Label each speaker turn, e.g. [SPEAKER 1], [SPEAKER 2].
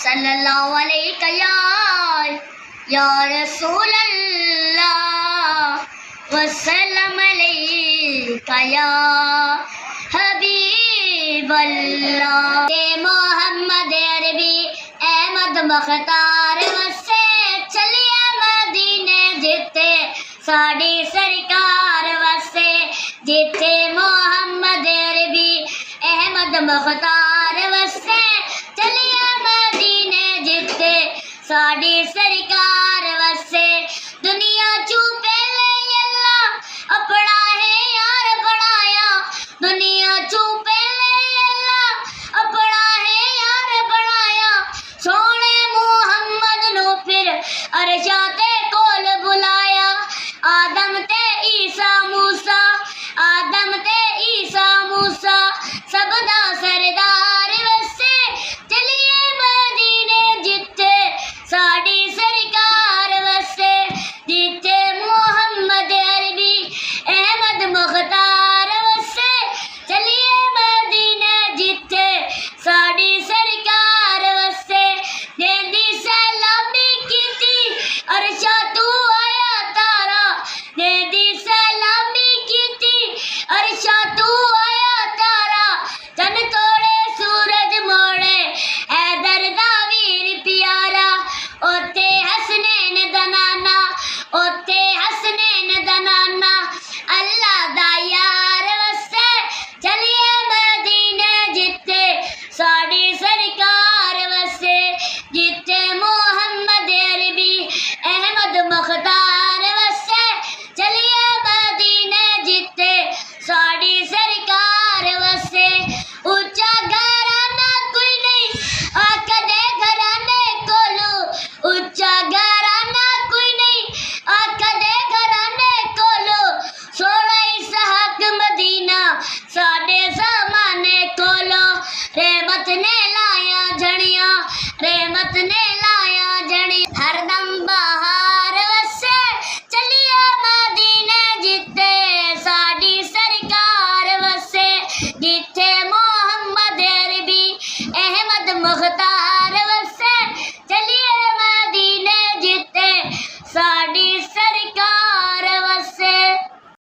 [SPEAKER 1] सल्लल्लाहु अलैहि या रसूल अल्लाह वसल्लम अलैका या हबीब अल्लाह। मोहम्मद अरबी अहमद मुख्तार वसे चलिया मदीने जिथे साड़ी सरकार वसे, जिथे मोहम्मद अरबी अहमद मुख्तार वसे चलिया मदीने जिथे साड़ी सरकार